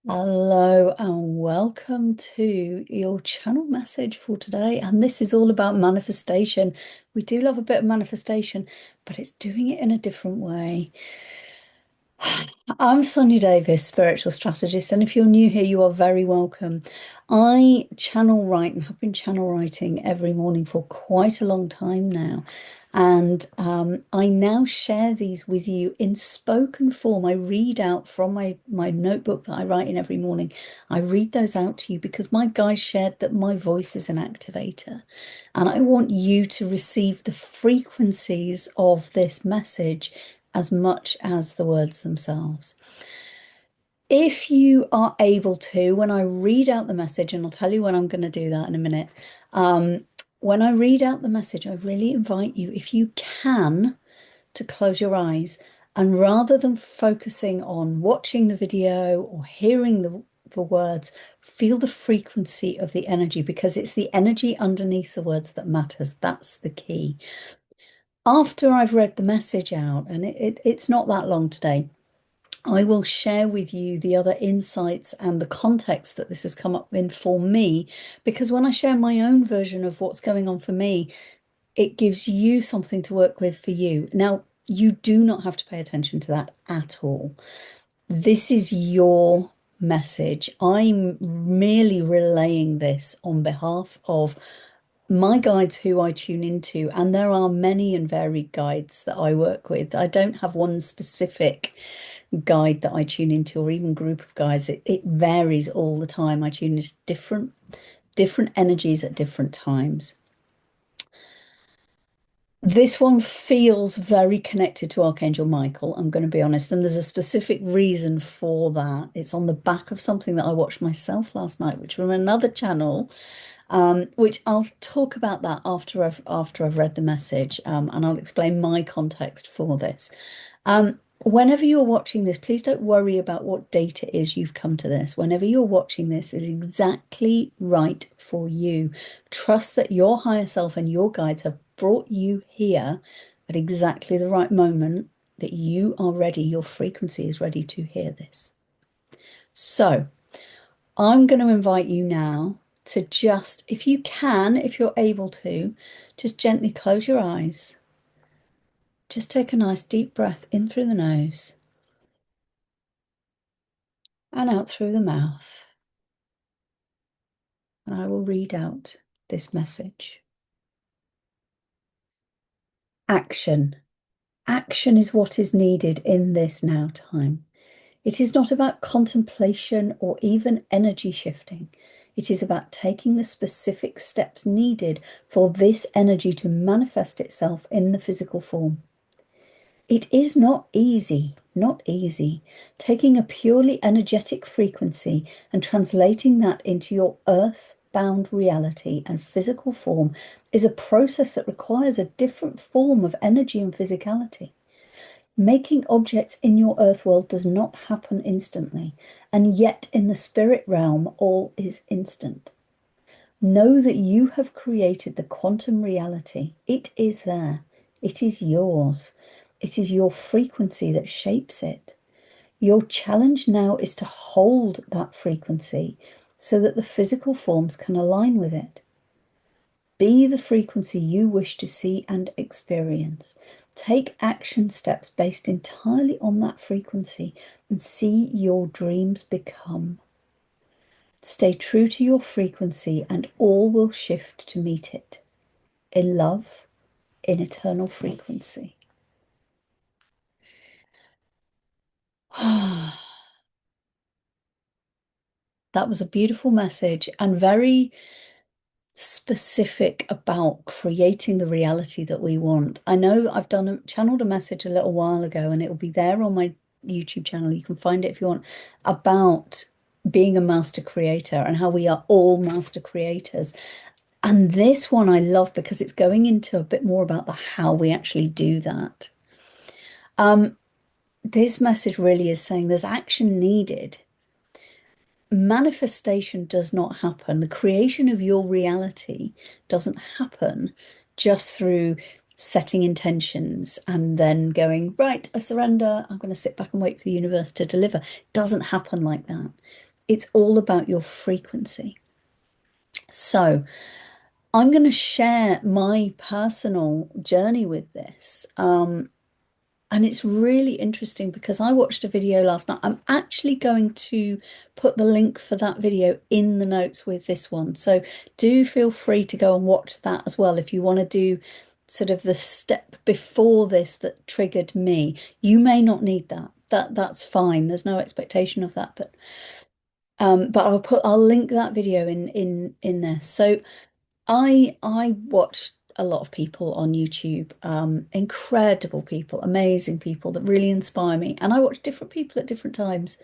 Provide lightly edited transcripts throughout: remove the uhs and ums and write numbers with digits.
Hello and welcome to your channel message for today. And this is all about manifestation. We do love a bit of manifestation, but it's doing it in a different way. I'm Sonia Davies, spiritual strategist, and if you're new here, you are very welcome. I channel write and have been channel writing every morning for quite a long time now. And I now share these with you in spoken form. I read out from my notebook that I write in every morning. I read those out to you because my guys shared that my voice is an activator. And I want you to receive the frequencies of this message as much as the words themselves. If you are able to, when I read out the message, and I'll tell you when I'm going to do that in a minute, when I read out the message, I really invite you, if you can, to close your eyes and rather than focusing on watching the video or hearing the words, feel the frequency of the energy because it's the energy underneath the words that matters. That's the key. After I've read the message out, and it's not that long today, I will share with you the other insights and the context that this has come up in for me, because when I share my own version of what's going on for me, it gives you something to work with for you. Now, you do not have to pay attention to that at all. This is your message. I'm merely relaying this on behalf of my guides who I tune into, and there are many and varied guides that I work with. I don't have one specific guide that I tune into or even group of guides. It varies all the time. I tune into different energies at different times. This one feels very connected to Archangel Michael, I'm going to be honest, and there's a specific reason for that. It's on the back of something that I watched myself last night, which from another channel, which I'll talk about that after I've read the message, and I'll explain my context for this. Whenever you're watching this, please don't worry about what date it is you've come to this. Whenever you're watching this is exactly right for you. Trust that your higher self and your guides have brought you here at exactly the right moment that you are ready. Your frequency is ready to hear this. So I'm going to invite you now to just, if you can, if you're able to, just gently close your eyes. Just take a nice deep breath in through the nose and out through the mouth. And I will read out this message. Action. Action is what is needed in this now time. It is not about contemplation or even energy shifting. It is about taking the specific steps needed for this energy to manifest itself in the physical form. It is not easy, not easy. Taking a purely energetic frequency and translating that into your earth-bound reality and physical form is a process that requires a different form of energy and physicality. Making objects in your earth world does not happen instantly, and yet in the spirit realm, all is instant. Know that you have created the quantum reality. It is there. It is yours. It is your frequency that shapes it. Your challenge now is to hold that frequency so that the physical forms can align with it. Be the frequency you wish to see and experience. Take action steps based entirely on that frequency and see your dreams become. Stay true to your frequency and all will shift to meet it. In love, in eternal frequency. That was a beautiful message and very specific about creating the reality that we want. I know I've channeled a message a little while ago and it will be there on my YouTube channel. You can find it if you want, about being a master creator and how we are all master creators. And this one I love because it's going into a bit more about the how we actually do that. This message really is saying there's action needed. Manifestation does not happen. The creation of your reality doesn't happen just through setting intentions and then going, right, I surrender. I'm going to sit back and wait for the universe to deliver. It doesn't happen like that. It's all about your frequency. So I'm going to share my personal journey with this. And it's really interesting because I watched a video last night. I'm actually going to put the link for that video in the notes with this one. So do feel free to go and watch that as well if you want to do sort of the step before this that triggered me. You may not need that. That's fine. There's no expectation of that, but I'll link that video in this. So I watched a lot of people on YouTube, incredible people, amazing people that really inspire me. And I watch different people at different times.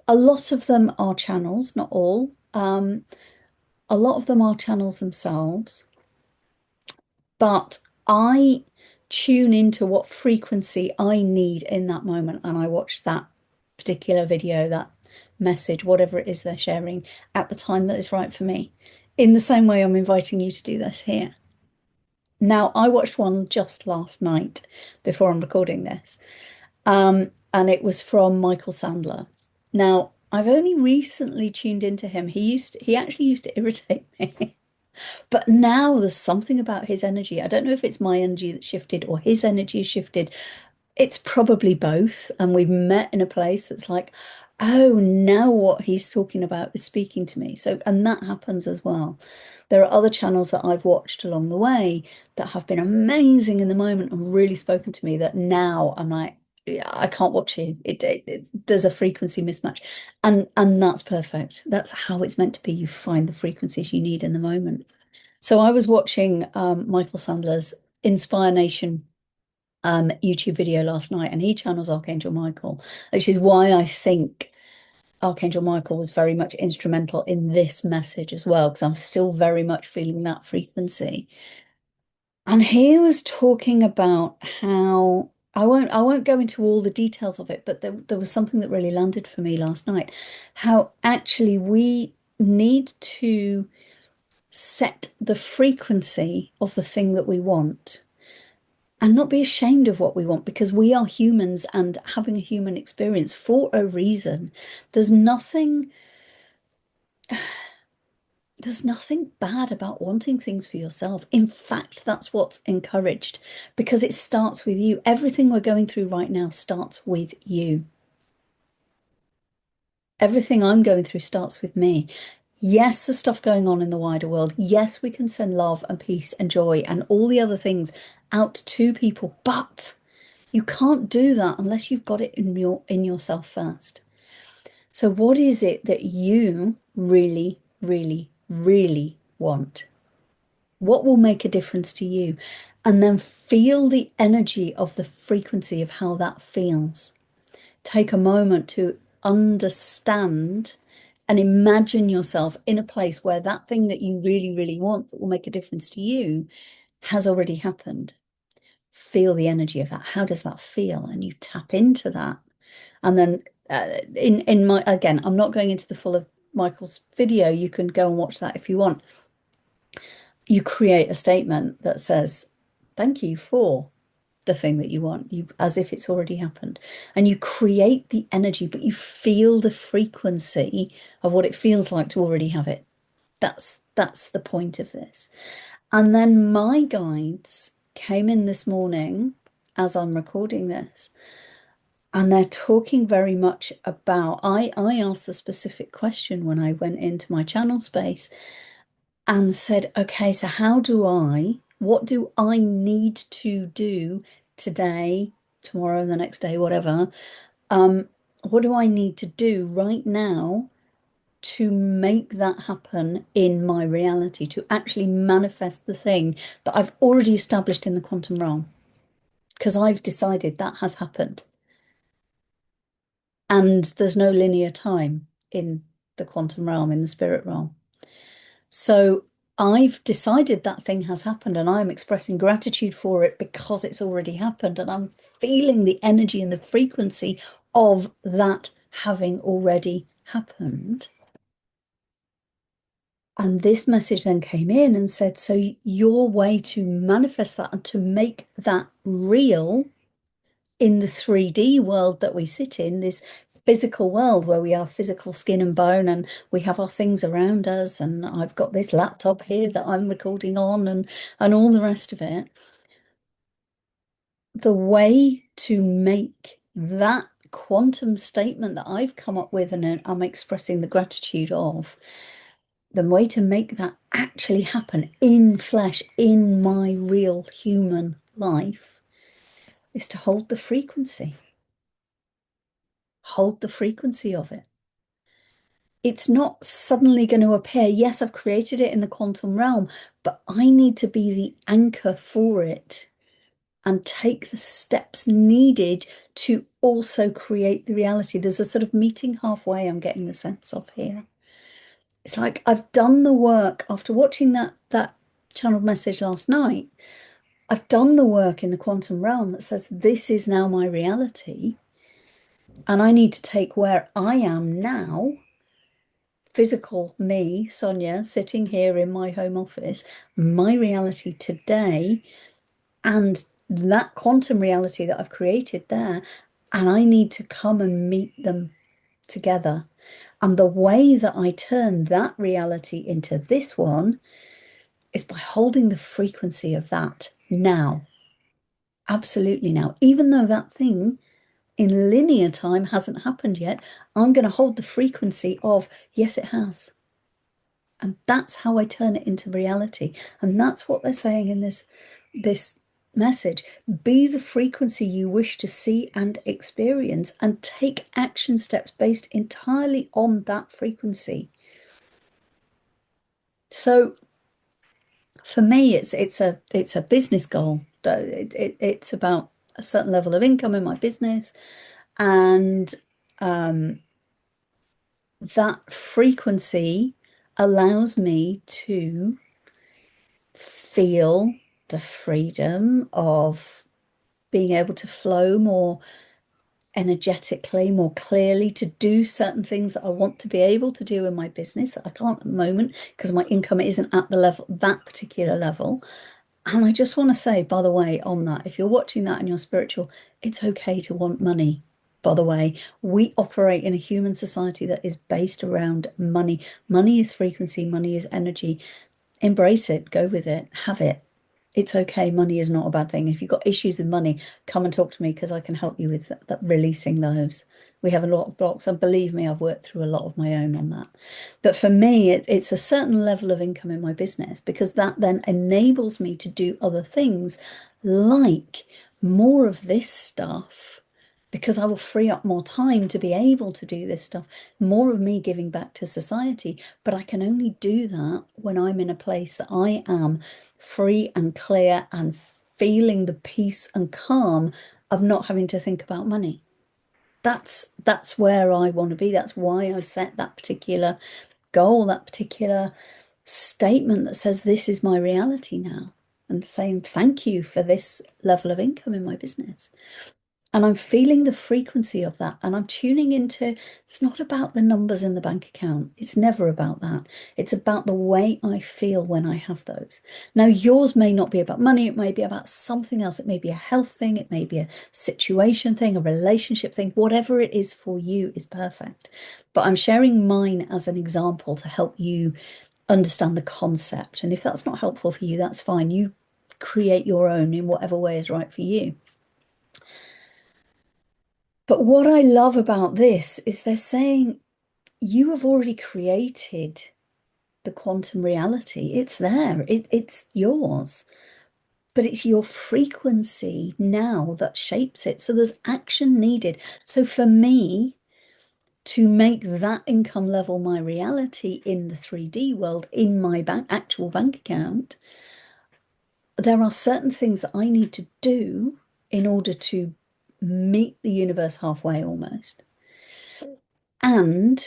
A lot of them are channels, not all. A lot of them are channels themselves, but I tune into what frequency I need in that moment, and I watch that particular video, that message, whatever it is they're sharing at the time that is right for me. In the same way, I'm inviting you to do this here. Now, I watched one just last night before I'm recording this, and it was from Michael Sandler. Now, I've only recently tuned into him. He actually used to irritate me, but now there's something about his energy. I don't know if it's my energy that shifted or his energy shifted. It's probably both. And we've met in a place that's like, oh, now what he's talking about is speaking to me. So, and that happens as well. There are other channels that I've watched along the way that have been amazing in the moment and really spoken to me that now I'm like, yeah, I can't watch you. There's a frequency mismatch. And that's perfect. That's how it's meant to be. You find the frequencies you need in the moment. So I was watching Michael Sandler's Inspire Nation YouTube video last night, and he channels Archangel Michael, which is why I think Archangel Michael was very much instrumental in this message as well, because I'm still very much feeling that frequency. And he was talking about how I won't go into all the details of it, but there was something that really landed for me last night. How actually we need to set the frequency of the thing that we want and not be ashamed of what we want, because we are humans and having a human experience for a reason. There's nothing there's nothing bad about wanting things for yourself. In fact, that's what's encouraged because it starts with you. Everything we're going through right now starts with you. Everything I'm going through starts with me. Yes, there's stuff going on in the wider world. Yes, we can send love and peace and joy and all the other things out to people, but you can't do that unless you've got it in yourself first. So what is it that you really, really, really want? What will make a difference to you? And then feel the energy of the frequency of how that feels. Take a moment to understand and imagine yourself in a place where that thing that you really, really want that will make a difference to you has already happened. Feel the energy of that. How does that feel? And you tap into that. And then in my, again, I'm not going into the full of Michael's video. You can go and watch that if you want. You create a statement that says, thank you for the thing that you want, you as if it's already happened. And you create the energy, but you feel the frequency of what it feels like to already have it. That's the point of this. And then my guides came in this morning as I'm recording this, and they're talking very much about, I asked the specific question when I went into my channel space and said, okay, so what do I need to do today, tomorrow, the next day, whatever? What do I need to do right now to make that happen in my reality, to actually manifest the thing that I've already established in the quantum realm? Because I've decided that has happened. And there's no linear time in the quantum realm, in the spirit realm. So I've decided that thing has happened and I'm expressing gratitude for it because it's already happened. And I'm feeling the energy and the frequency of that having already happened. And this message then came in and said, so your way to manifest that and to make that real in the 3D world that we sit in, this physical world where we are physical skin and bone and we have our things around us, and I've got this laptop here that I'm recording on, and all the rest of it. The way to make that quantum statement that I've come up with and I'm expressing the gratitude of, the way to make that actually happen in flesh, in my real human life, is to hold the frequency. Hold the frequency of it. It's not suddenly going to appear. Yes, I've created it in the quantum realm, but I need to be the anchor for it and take the steps needed to also create the reality. There's a sort of meeting halfway I'm getting the sense of here. It's like I've done the work after watching that channeled message last night. I've done the work in the quantum realm that says this is now my reality. And I need to take where I am now, physical me, Sonia, sitting here in my home office, my reality today, and that quantum reality that I've created there, and I need to come and meet them together. And the way that I turn that reality into this one is by holding the frequency of that now. Absolutely now. Even though that thing in linear time hasn't happened yet, I'm going to hold the frequency of, yes, it has. And that's how I turn it into reality. And that's what they're saying in this message. Be the frequency you wish to see and experience, and take action steps based entirely on that frequency. So for me, it's a business goal. It's about a certain level of income in my business, and that frequency allows me to feel the freedom of being able to flow more energetically, more clearly, to do certain things that I want to be able to do in my business that I can't at the moment because my income isn't at the level, that particular level. And I just want to say, by the way, on that, if you're watching that and you're spiritual, it's okay to want money. By the way, we operate in a human society that is based around money. Money is frequency, money is energy. Embrace it, go with it, have it. It's okay. Money is not a bad thing. If you've got issues with money, come and talk to me because I can help you with that, releasing those. We have a lot of blocks, and believe me, I've worked through a lot of my own on that. But for me, it's a certain level of income in my business, because that then enables me to do other things like more of this stuff, because I will free up more time to be able to do this stuff, more of me giving back to society. But I can only do that when I'm in a place that I am free and clear and feeling the peace and calm of not having to think about money. That's where I want to be. That's why I set that particular goal, that particular statement that says this is my reality now, and saying thank you for this level of income in my business. And I'm feeling the frequency of that. And I'm tuning into, it's not about the numbers in the bank account. It's never about that. It's about the way I feel when I have those. Now, yours may not be about money. It may be about something else. It may be a health thing. It may be a situation thing, a relationship thing. Whatever it is for you is perfect. But I'm sharing mine as an example to help you understand the concept. And if that's not helpful for you, that's fine. You create your own in whatever way is right for you. But what I love about this is they're saying you have already created the quantum reality. It's there, it's yours, but it's your frequency now that shapes it. So there's action needed. So for me, to make that income level my reality in the 3D world, in my actual bank account, there are certain things that I need to do in order to meet the universe halfway almost. And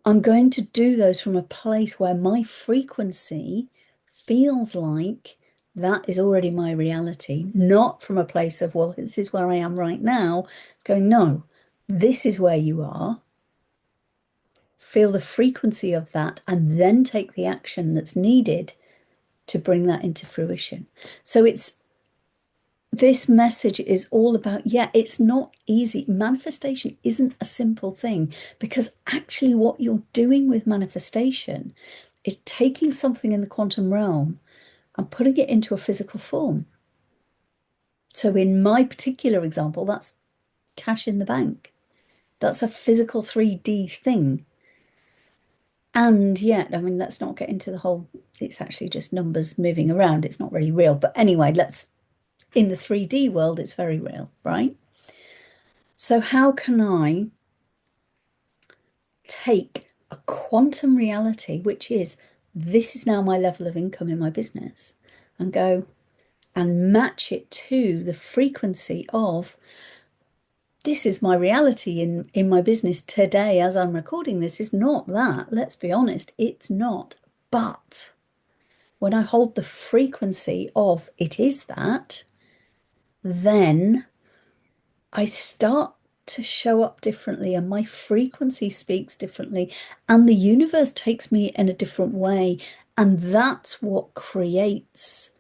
I'm going to do those from a place where my frequency feels like that is already my reality, not from a place of, well, this is where I am right now. It's going, no, this is where you are. Feel the frequency of that, and then take the action that's needed to bring that into fruition. So it's this message is all about, yeah, it's not easy. Manifestation isn't a simple thing because actually, what you're doing with manifestation is taking something in the quantum realm and putting it into a physical form. So, in my particular example, that's cash in the bank. That's a physical 3D thing. And yet, I mean, let's not get into the whole, it's actually just numbers moving around. It's not really real. But anyway, in the 3D world, it's very real, right? So, how can I take a quantum reality, which is this is now my level of income in my business, and go and match it to the frequency of this is my reality in my business today as I'm recording this is not that. Let's be honest, it's not. But when I hold the frequency of it is that, then I start to show up differently and my frequency speaks differently and the universe takes me in a different way. And that's what creates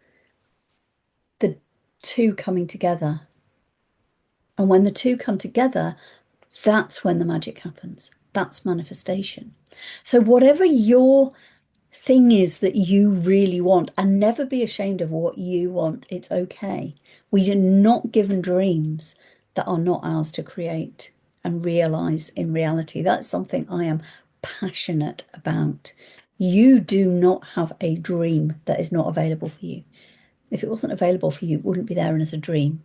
the two coming together. And when the two come together, that's when the magic happens. That's manifestation. So, whatever your thing is that you really want, and never be ashamed of what you want, it's okay. We are not given dreams that are not ours to create and realize in reality. That's something I am passionate about. You do not have a dream that is not available for you. If it wasn't available for you, it wouldn't be there and as a dream.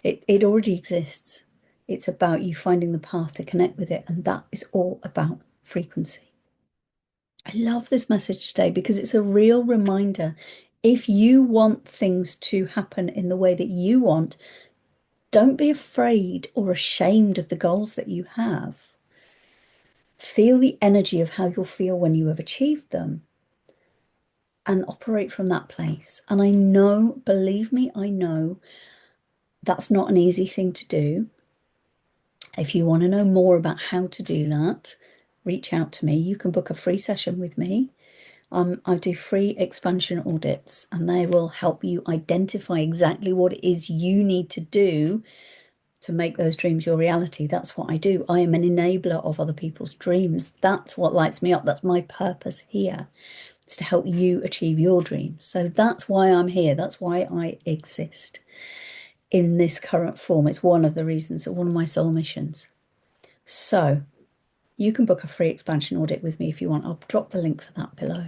It already exists. It's about you finding the path to connect with it. And that is all about frequency. I love this message today because it's a real reminder. If you want things to happen in the way that you want, don't be afraid or ashamed of the goals that you have. Feel the energy of how you'll feel when you have achieved them and operate from that place. And I know, believe me, I know that's not an easy thing to do. If you want to know more about how to do that, reach out to me. You can book a free session with me. I do free expansion audits and they will help you identify exactly what it is you need to do to make those dreams your reality. That's what I do. I am an enabler of other people's dreams. That's what lights me up. That's my purpose here. It's to help you achieve your dreams. So that's why I'm here. That's why I exist in this current form. It's one of the reasons, one of my soul missions. So you can book a free expansion audit with me if you want. I'll drop the link for that below.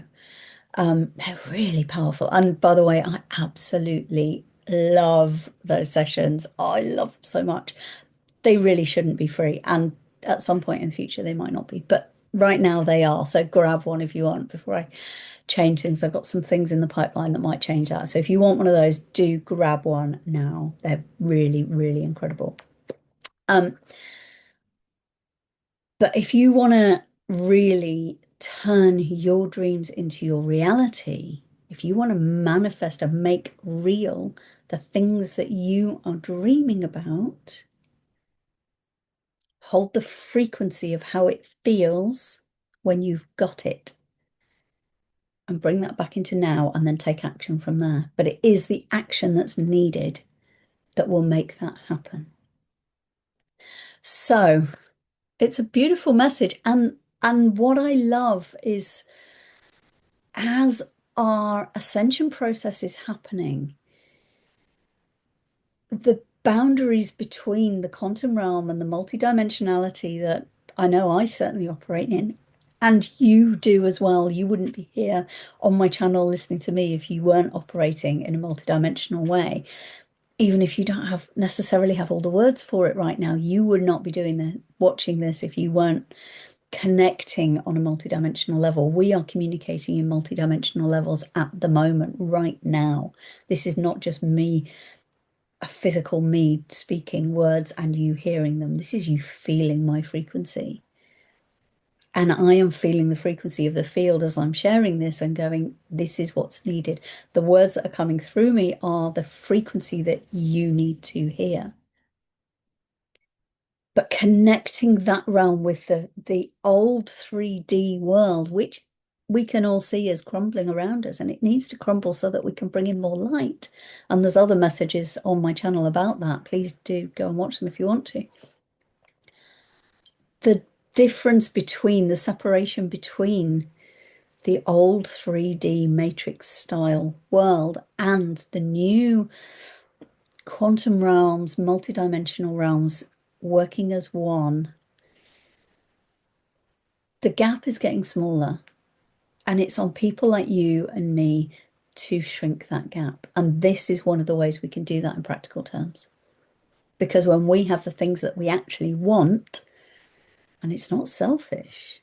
They're really powerful. And by the way, I absolutely love those sessions. I love them so much. They really shouldn't be free. And at some point in the future, they might not be. But right now they are. So grab one if you want before I change things. I've got some things in the pipeline that might change that. So if you want one of those, do grab one now. They're really, really incredible. But if you want to really turn your dreams into your reality, if you want to manifest and make real the things that you are dreaming about, hold the frequency of how it feels when you've got it and bring that back into now and then take action from there. But it is the action that's needed that will make that happen. So it's a beautiful message. And what I love is as our ascension process is happening, the boundaries between the quantum realm and the multidimensionality that I know I certainly operate in, and you do as well. You wouldn't be here on my channel listening to me if you weren't operating in a multidimensional way. Even if you don't necessarily have all the words for it right now, you would not be watching this if you weren't connecting on a multidimensional level. We are communicating in multidimensional levels at the moment, right now. This is not just me, a physical me speaking words and you hearing them. This is you feeling my frequency. And I am feeling the frequency of the field as I'm sharing this and going, this is what's needed. The words that are coming through me are the frequency that you need to hear. But connecting that realm with the old 3D world, which we can all see is crumbling around us, and it needs to crumble so that we can bring in more light. And there's other messages on my channel about that. Please do go and watch them if you want to. The difference between the separation between the old 3D matrix style world and the new quantum realms, multidimensional realms working as one, the gap is getting smaller, and it's on people like you and me to shrink that gap. And this is one of the ways we can do that in practical terms. Because when we have the things that we actually want, and it's not selfish.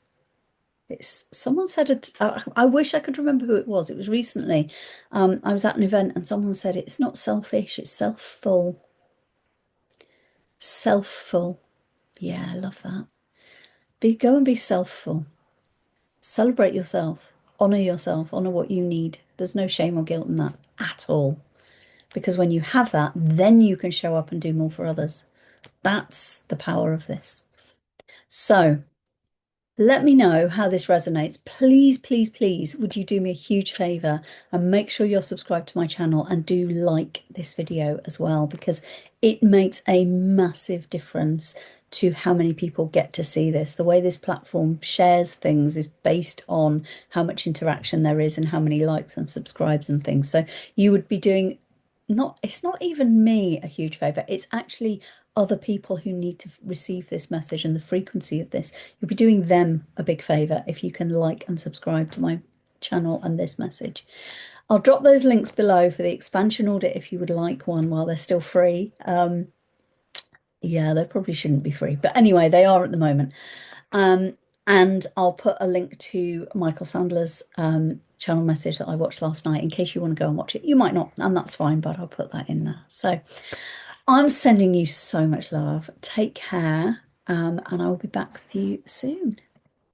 It's someone said it. I wish I could remember who it was. It was recently. I was at an event and someone said it's not selfish, it's self-full. Self-full. Yeah, I love that. Go and be self-full. Celebrate yourself. Honor what you need. There's no shame or guilt in that at all. Because when you have that, then you can show up and do more for others. That's the power of this. So let me know how this resonates. Please, please, please, would you do me a huge favor and make sure you're subscribed to my channel and do like this video as well, because it makes a massive difference to how many people get to see this. The way this platform shares things is based on how much interaction there is and how many likes and subscribes and things. So you would be doing it's not even me a huge favor, it's actually other people who need to receive this message and the frequency of this. You'll be doing them a big favor if you can like and subscribe to my channel and this message. I'll drop those links below for the expansion audit if you would like one while they're still free. Yeah, they probably shouldn't be free, but anyway, they are at the moment. And I'll put a link to Michael Sandler's channel message that I watched last night in case you want to go and watch it. You might not, and that's fine, but I'll put that in there. So I'm sending you so much love. Take care, and I will be back with you soon.